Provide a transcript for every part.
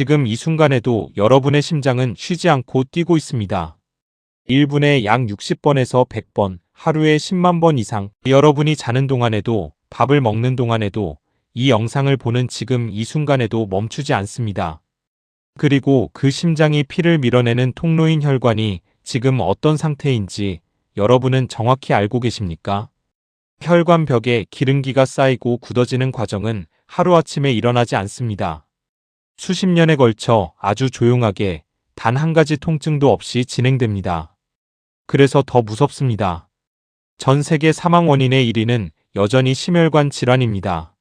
지금 이 순간에도 여러분의 심장은 쉬지 않고 뛰고 있습니다. 1분에 약 60번에서 100번, 하루에 10만 번 이상. 여러분이 자는 동안에도, 밥을 먹는 동안에도, 이 영상을 보는 지금 이 순간에도 멈추지 않습니다. 그리고 그 심장이 피를 밀어내는 통로인 혈관이 지금 어떤 상태인지 여러분은 정확히 알고 계십니까? 혈관벽에 기름기가 쌓이고 굳어지는 과정은 하루아침에 일어나지 않습니다. 수십 년에 걸쳐 아주 조용하게 단 한 가지 통증도 없이 진행됩니다. 그래서 더 무섭습니다. 전 세계 사망 원인의 1위는 여전히 심혈관 질환입니다.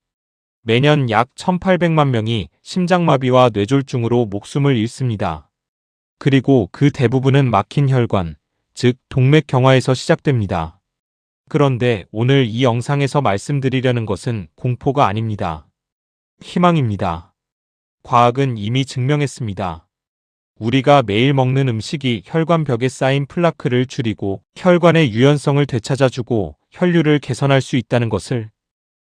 매년 약 1,800만 명이 심장마비와 뇌졸중으로 목숨을 잃습니다. 그리고 그 대부분은 막힌 혈관, 즉 동맥경화에서 시작됩니다. 그런데 오늘 이 영상에서 말씀드리려는 것은 공포가 아닙니다. 희망입니다. 과학은 이미 증명했습니다. 우리가 매일 먹는 음식이 혈관벽에 쌓인 플라크를 줄이고 혈관의 유연성을 되찾아주고 혈류를 개선할 수 있다는 것을,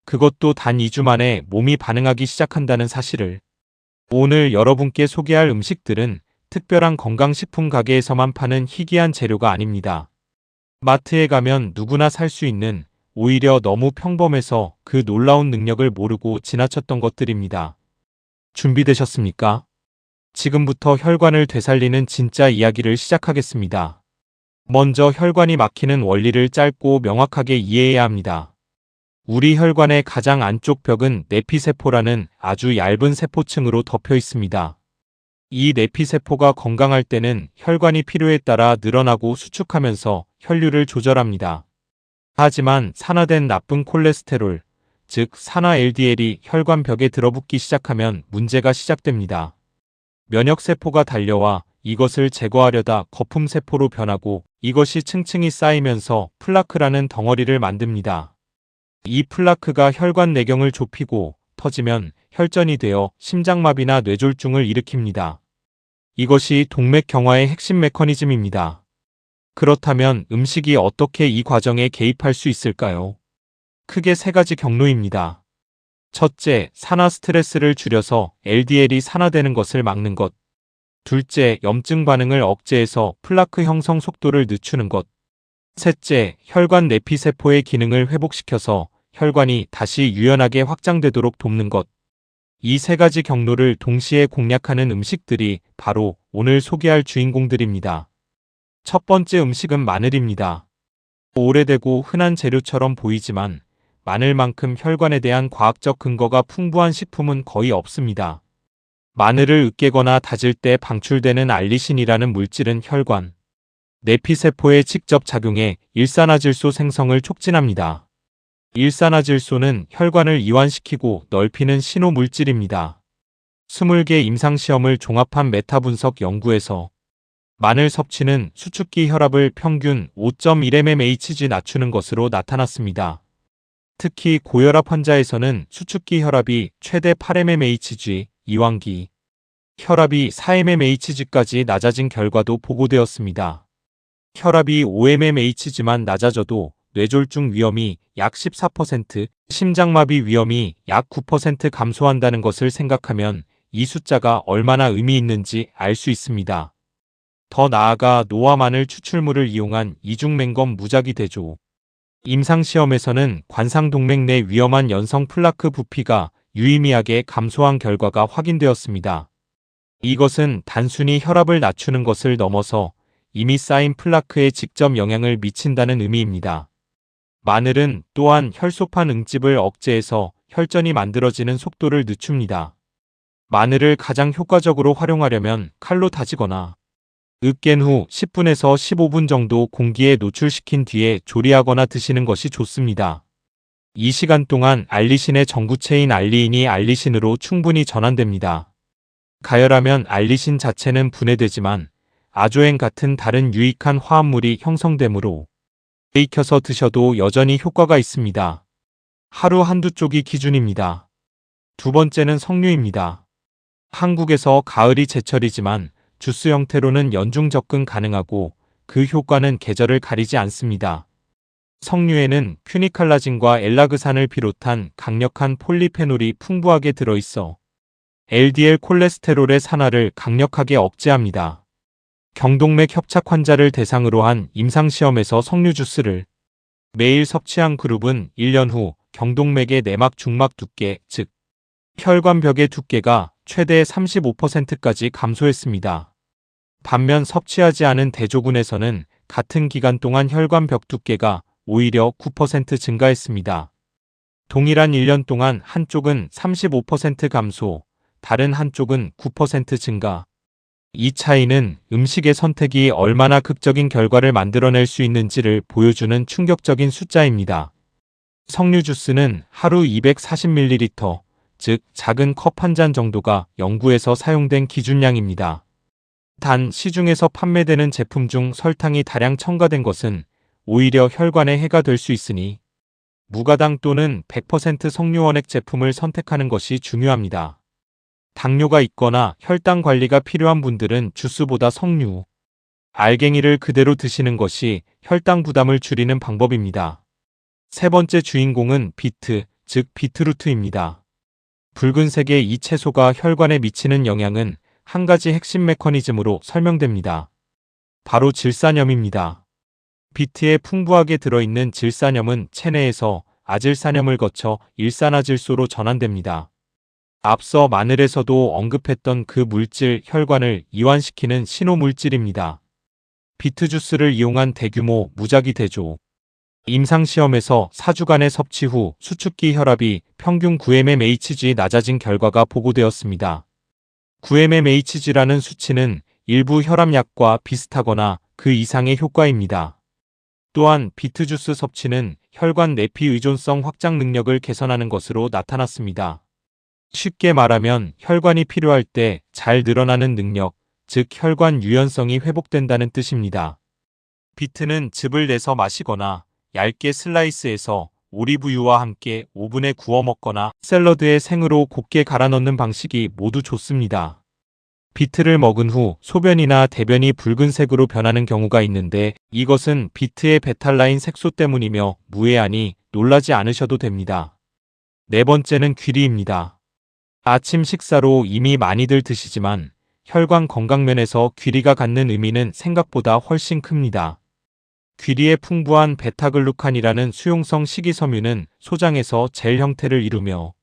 그것도 단 2주 만에 몸이 반응하기 시작한다는 사실을. 오늘 여러분께 소개할 음식들은 특별한 건강식품 가게에서만 파는 희귀한 재료가 아닙니다. 마트에 가면 누구나 살 수 있는, 오히려 너무 평범해서 그 놀라운 능력을 모르고 지나쳤던 것들입니다. 준비되셨습니까? 지금부터 혈관을 되살리는 진짜 이야기를 시작하겠습니다. 먼저 혈관이 막히는 원리를 짧고 명확하게 이해해야 합니다. 우리 혈관의 가장 안쪽 벽은 내피세포라는 아주 얇은 세포층으로 덮여 있습니다. 이 내피세포가 건강할 때는 혈관이 필요에 따라 늘어나고 수축하면서 혈류를 조절합니다. 하지만 산화된 나쁜 콜레스테롤, 즉 산화 LDL이 혈관 벽에 들어붙기 시작하면 문제가 시작됩니다. 면역세포가 달려와 이것을 제거하려다 거품세포로 변하고 이것이 층층이 쌓이면서 플라크라는 덩어리를 만듭니다. 이 플라크가 혈관 내경을 좁히고 터지면 혈전이 되어 심장마비나 뇌졸중을 일으킵니다. 이것이 동맥경화의 핵심 메커니즘입니다. 그렇다면 음식이 어떻게 이 과정에 개입할 수 있을까요? 크게 세 가지 경로입니다. 첫째, 산화 스트레스를 줄여서 LDL이 산화되는 것을 막는 것. 둘째, 염증 반응을 억제해서 플라크 형성 속도를 늦추는 것. 셋째, 혈관 내피세포의 기능을 회복시켜서 혈관이 다시 유연하게 확장되도록 돕는 것. 이 세 가지 경로를 동시에 공략하는 음식들이 바로 오늘 소개할 주인공들입니다. 첫 번째 음식은 마늘입니다. 오래되고 흔한 재료처럼 보이지만 마늘만큼 혈관에 대한 과학적 근거가 풍부한 식품은 거의 없습니다. 마늘을 으깨거나 다질 때 방출되는 알리신이라는 물질은 혈관, 내피세포에 직접 작용해 일산화질소 생성을 촉진합니다. 일산화질소는 혈관을 이완시키고 넓히는 신호 물질입니다. 20개 임상시험을 종합한 메타 분석 연구에서 마늘 섭취는 수축기 혈압을 평균 5.1mmHg 낮추는 것으로 나타났습니다. 특히 고혈압 환자에서는 수축기 혈압이 최대 8mmHg, 이완기 혈압이 4mmHg까지 낮아진 결과도 보고되었습니다. 혈압이 5mmHg만 낮아져도 뇌졸중 위험이 약 14%, 심장마비 위험이 약 9% 감소한다는 것을 생각하면 이 숫자가 얼마나 의미 있는지 알 수 있습니다. 더 나아가 노화 마늘 추출물을 이용한 이중맹검 무작위 대조. 임상시험에서는 관상동맥 내 위험한 연성 플라크 부피가 유의미하게 감소한 결과가 확인되었습니다. 이것은 단순히 혈압을 낮추는 것을 넘어서 이미 쌓인 플라크에 직접 영향을 미친다는 의미입니다. 마늘은 또한 혈소판 응집을 억제해서 혈전이 만들어지는 속도를 늦춥니다. 마늘을 가장 효과적으로 활용하려면 칼로 다지거나 으깬 후 10분에서 15분 정도 공기에 노출시킨 뒤에 조리하거나 드시는 것이 좋습니다. 이 시간 동안 알리신의 전구체인 알리인이 알리신으로 충분히 전환됩니다. 가열하면 알리신 자체는 분해되지만 아조엔 같은 다른 유익한 화합물이 형성되므로 익혀서 드셔도 여전히 효과가 있습니다. 하루 한두 쪽이 기준입니다. 두 번째는 석류입니다. 한국에서 가을이 제철이지만 주스 형태로는 연중 접근 가능하고 그 효과는 계절을 가리지 않습니다. 석류에는 퓨니칼라진과 엘라그산을 비롯한 강력한 폴리페놀이 풍부하게 들어있어 LDL 콜레스테롤의 산화를 강력하게 억제합니다. 경동맥 협착 환자를 대상으로 한 임상시험에서 석류 주스를 매일 섭취한 그룹은 1년 후 경동맥의 내막 중막 두께, 즉 혈관벽의 두께가 최대 35%까지 감소했습니다. 반면 섭취하지 않은 대조군에서는 같은 기간 동안 혈관벽 두께가 오히려 9% 증가했습니다. 동일한 1년 동안 한쪽은 35% 감소, 다른 한쪽은 9% 증가. 이 차이는 음식의 선택이 얼마나 극적인 결과를 만들어낼 수 있는지를 보여주는 충격적인 숫자입니다. 석류 주스는 하루 240ml, 즉 작은 컵 한 잔 정도가 연구에서 사용된 기준량입니다. 단 시중에서 판매되는 제품 중 설탕이 다량 첨가된 것은 오히려 혈관에 해가 될 수 있으니 무가당 또는 100% 석류 원액 제품을 선택하는 것이 중요합니다. 당뇨가 있거나 혈당 관리가 필요한 분들은 주스보다 석류, 알갱이를 그대로 드시는 것이 혈당 부담을 줄이는 방법입니다. 세 번째 주인공은 비트, 즉 비트루트입니다. 붉은색의 이 채소가 혈관에 미치는 영향은 한 가지 핵심 메커니즘으로 설명됩니다. 바로 질산염입니다. 비트에 풍부하게 들어있는 질산염은 체내에서 아질산염을 거쳐 일산화질소로 전환됩니다. 앞서 마늘에서도 언급했던 그 물질 혈관을 이완시키는 신호물질입니다. 비트 주스를 이용한 대규모 무작위 대조. 임상시험에서 4주간의 섭취 후 수축기 혈압이 평균 9mmHg 낮아진 결과가 보고되었습니다. 9mmHg라는 수치는 일부 혈압약과 비슷하거나 그 이상의 효과입니다. 또한 비트 주스 섭취는 혈관 내피 의존성 확장 능력을 개선하는 것으로 나타났습니다. 쉽게 말하면 혈관이 필요할 때 잘 늘어나는 능력, 즉 혈관 유연성이 회복된다는 뜻입니다. 비트는 즙을 내서 마시거나 얇게 슬라이스해서 올리브유와 함께 오븐에 구워 먹거나 샐러드에 생으로 곱게 갈아 넣는 방식이 모두 좋습니다. 비트를 먹은 후 소변이나 대변이 붉은색으로 변하는 경우가 있는데 이것은 비트의 베탈라인 색소 때문이며 무해하니 놀라지 않으셔도 됩니다. 네 번째는 귀리입니다. 아침 식사로 이미 많이들 드시지만 혈관 건강면에서 귀리가 갖는 의미는 생각보다 훨씬 큽니다. 귀리에 풍부한 베타글루칸이라는 수용성 식이섬유는 소장에서 젤 형태를 이루며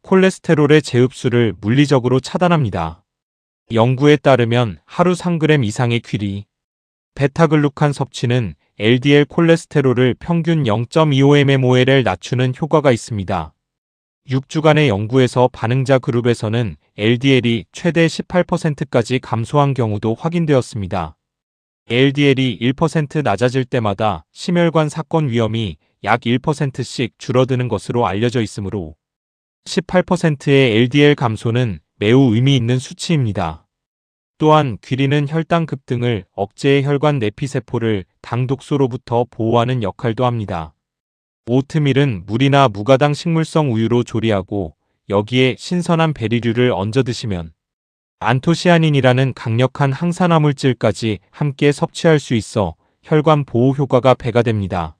콜레스테롤의 재흡수를 물리적으로 차단합니다. 연구에 따르면 하루 3g 이상의 귀리, 베타글루칸 섭취는 LDL 콜레스테롤을 평균 0.25mmol 낮추는 효과가 있습니다. 6주간의 연구에서 반응자 그룹에서는 LDL이 최대 18%까지 감소한 경우도 확인되었습니다. LDL이 1% 낮아질 때마다 심혈관 사건 위험이 약 1%씩 줄어드는 것으로 알려져 있으므로 18%의 LDL 감소는 매우 의미 있는 수치입니다. 또한 귀리는 혈당 급등을 억제해 혈관 내피세포를 당독소로부터 보호하는 역할도 합니다. 오트밀은 물이나 무가당 식물성 우유로 조리하고 여기에 신선한 베리류를 얹어 드시면 안토시아닌이라는 강력한 항산화 물질까지 함께 섭취할 수 있어 혈관 보호 효과가 배가 됩니다.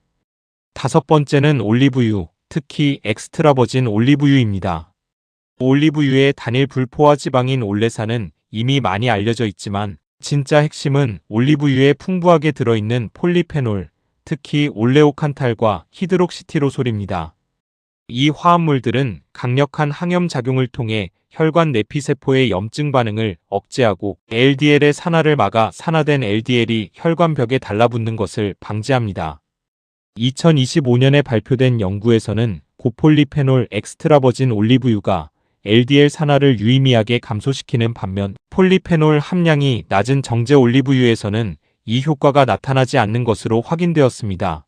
다섯 번째는 올리브유, 특히 엑스트라 버진 올리브유입니다. 올리브유의 단일 불포화 지방인 올레산은 이미 많이 알려져 있지만 진짜 핵심은 올리브유에 풍부하게 들어있는 폴리페놀, 특히 올레오칸탈과 히드록시티로솔입니다. 이 화합물들은 강력한 항염 작용을 통해 혈관 내피세포의 염증 반응을 억제하고 LDL의 산화를 막아 산화된 LDL이 혈관벽에 달라붙는 것을 방지합니다. 2025년에 발표된 연구에서는 고폴리페놀 엑스트라 버진 올리브유가 LDL 산화를 유의미하게 감소시키는 반면 폴리페놀 함량이 낮은 정제 올리브유에서는 이 효과가 나타나지 않는 것으로 확인되었습니다.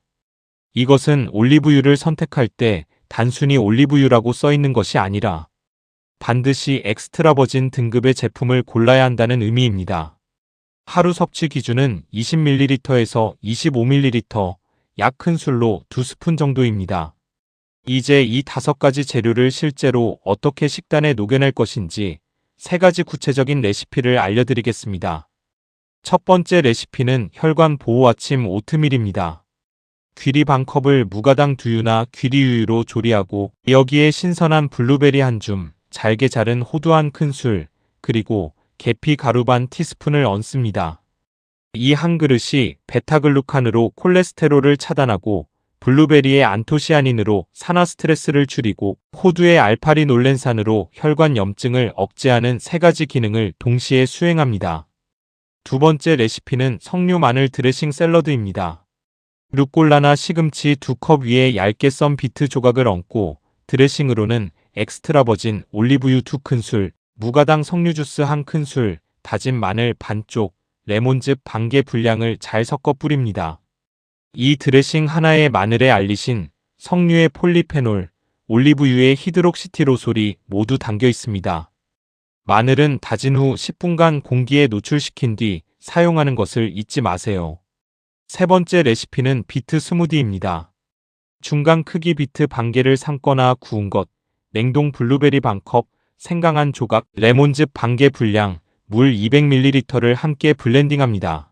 이것은 올리브유를 선택할 때 단순히 올리브유라고 써 있는 것이 아니라 반드시 엑스트라 버진 등급의 제품을 골라야 한다는 의미입니다. 하루 섭취 기준은 20ml에서 25ml, 약 큰 술로 2스푼 정도입니다. 이제 이 5가지 재료를 실제로 어떻게 식단에 녹여낼 것인지 3가지 구체적인 레시피를 알려드리겠습니다. 첫 번째 레시피는 혈관 보호 아침 오트밀입니다. 귀리 반컵을 무가당 두유나 귀리유유로 조리하고 여기에 신선한 블루베리 한 줌, 잘게 자른 호두 한 큰술, 그리고 계피 가루 반 티스푼을 얹습니다. 이 한 그릇이 베타글루칸으로 콜레스테롤을 차단하고 블루베리의 안토시아닌으로 산화 스트레스를 줄이고 호두의 알파리놀렌산으로 혈관 염증을 억제하는 세 가지 기능을 동시에 수행합니다. 두 번째 레시피는 석류 마늘 드레싱 샐러드입니다. 루꼴라나 시금치 2컵 위에 얇게 썬 비트 조각을 얹고 드레싱으로는 엑스트라 버진 올리브유 2큰술, 무가당 석류 주스 1큰술, 다진 마늘 반쪽, 레몬즙 반개 분량을 잘 섞어 뿌립니다. 이 드레싱 하나에 마늘에 알리신, 석류의 폴리페놀, 올리브유의 히드록시티로솔이 모두 담겨 있습니다. 마늘은 다진 후 10분간 공기에 노출시킨 뒤 사용하는 것을 잊지 마세요. 세 번째 레시피는 비트 스무디입니다. 중간 크기 비트 반개를 삶거나 구운 것, 냉동 블루베리 반컵, 생강 한 조각, 레몬즙 반개 분량, 물 200ml를 함께 블렌딩합니다.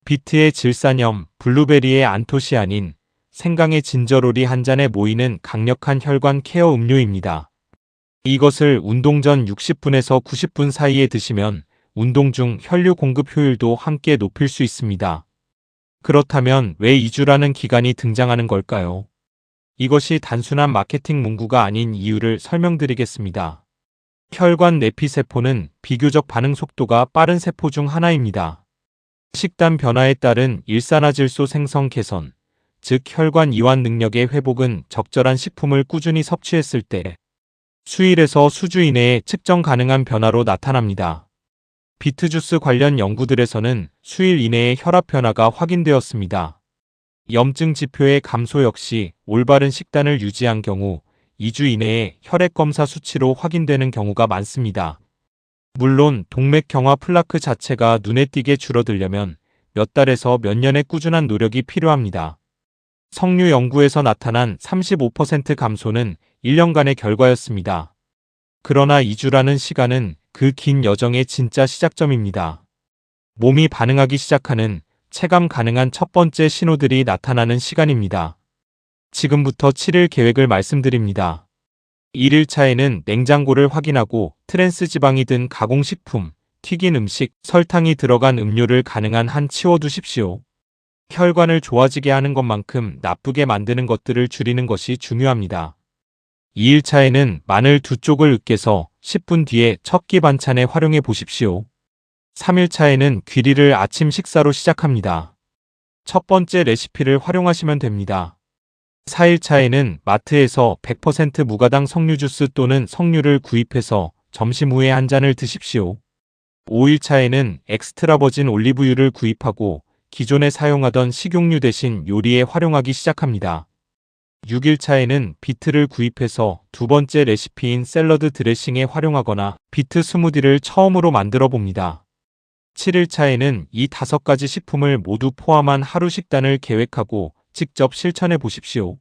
비트의 질산염, 블루베리의 안토시아닌, 생강의 진저롤이 한 잔에 모이는 강력한 혈관 케어 음료입니다. 이것을 운동 전 60분에서 90분 사이에 드시면 운동 중 혈류 공급 효율도 함께 높일 수 있습니다. 그렇다면 왜 2주라는 기간이 등장하는 걸까요? 이것이 단순한 마케팅 문구가 아닌 이유를 설명드리겠습니다. 혈관 내피세포는 비교적 반응 속도가 빠른 세포 중 하나입니다. 식단 변화에 따른 일산화질소 생성 개선, 즉 혈관 이완 능력의 회복은 적절한 식품을 꾸준히 섭취했을 때 수일에서 수주 이내에 측정 가능한 변화로 나타납니다. 비트주스 관련 연구들에서는 수일 이내에 혈압 변화가 확인되었습니다. 염증 지표의 감소 역시 올바른 식단을 유지한 경우 2주 이내에 혈액검사 수치로 확인되는 경우가 많습니다. 물론 동맥경화 플라크 자체가 눈에 띄게 줄어들려면 몇 달에서 몇 년의 꾸준한 노력이 필요합니다. 석류 연구에서 나타난 35% 감소는 1년간의 결과였습니다. 그러나 2주라는 시간은 그 긴 여정의 진짜 시작점입니다. 몸이 반응하기 시작하는 체감 가능한 첫 번째 신호들이 나타나는 시간입니다. 지금부터 7일 계획을 말씀드립니다. 1일차에는 냉장고를 확인하고 트랜스 지방이 든 가공식품, 튀긴 음식, 설탕이 들어간 음료를 가능한 한 치워두십시오. 혈관을 좋아지게 하는 것만큼 나쁘게 만드는 것들을 줄이는 것이 중요합니다. 2일차에는 마늘 2쪽을 으깨서 10분 뒤에 첫 끼 반찬에 활용해 보십시오. 3일차에는 귀리를 아침 식사로 시작합니다. 첫 번째 레시피를 활용하시면 됩니다. 4일차에는 마트에서 100% 무가당 석류 주스 또는 석류를 구입해서 점심 후에 한 잔을 드십시오. 5일차에는 엑스트라 버진 올리브유를 구입하고 기존에 사용하던 식용유 대신 요리에 활용하기 시작합니다. 6일차에는 비트를 구입해서 두 번째 레시피인 샐러드 드레싱에 활용하거나 비트 스무디를 처음으로 만들어 봅니다. 7일차에는 이 5가지 식품을 모두 포함한 하루 식단을 계획하고 직접 실천해 보십시오.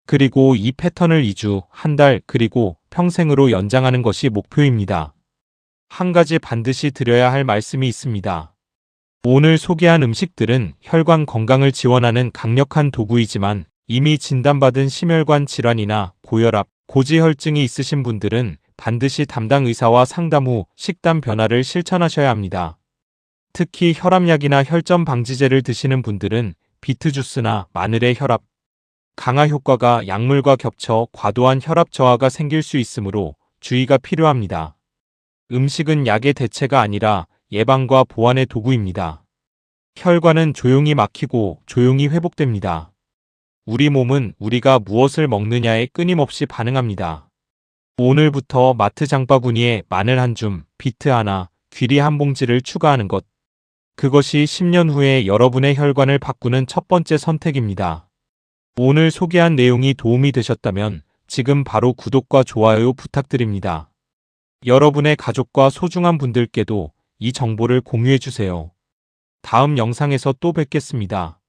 그리고 이 패턴을 2주, 한 달, 그리고 평생으로 연장하는 것이 목표입니다. 한 가지 반드시 드려야 할 말씀이 있습니다. 오늘 소개한 음식들은 혈관 건강을 지원하는 강력한 도구이지만 이미 진단받은 심혈관 질환이나 고혈압, 고지혈증이 있으신 분들은 반드시 담당 의사와 상담 후 식단 변화를 실천하셔야 합니다. 특히 혈압약이나 혈전 방지제를 드시는 분들은 비트 주스나 마늘의 혈압 강화 효과가 약물과 겹쳐 과도한 혈압 저하가 생길 수 있으므로 주의가 필요합니다. 음식은 약의 대체가 아니라 예방과 보완의 도구입니다. 혈관은 조용히 막히고 조용히 회복됩니다. 우리 몸은 우리가 무엇을 먹느냐에 끊임없이 반응합니다. 오늘부터 마트 장바구니에 마늘 한 줌, 비트 하나, 귀리 한 봉지를 추가하는 것. 그것이 10년 후에 여러분의 혈관을 바꾸는 첫 번째 선택입니다. 오늘 소개한 내용이 도움이 되셨다면 지금 바로 구독과 좋아요 부탁드립니다. 여러분의 가족과 소중한 분들께도 이 정보를 공유해 주세요. 다음 영상에서 또 뵙겠습니다.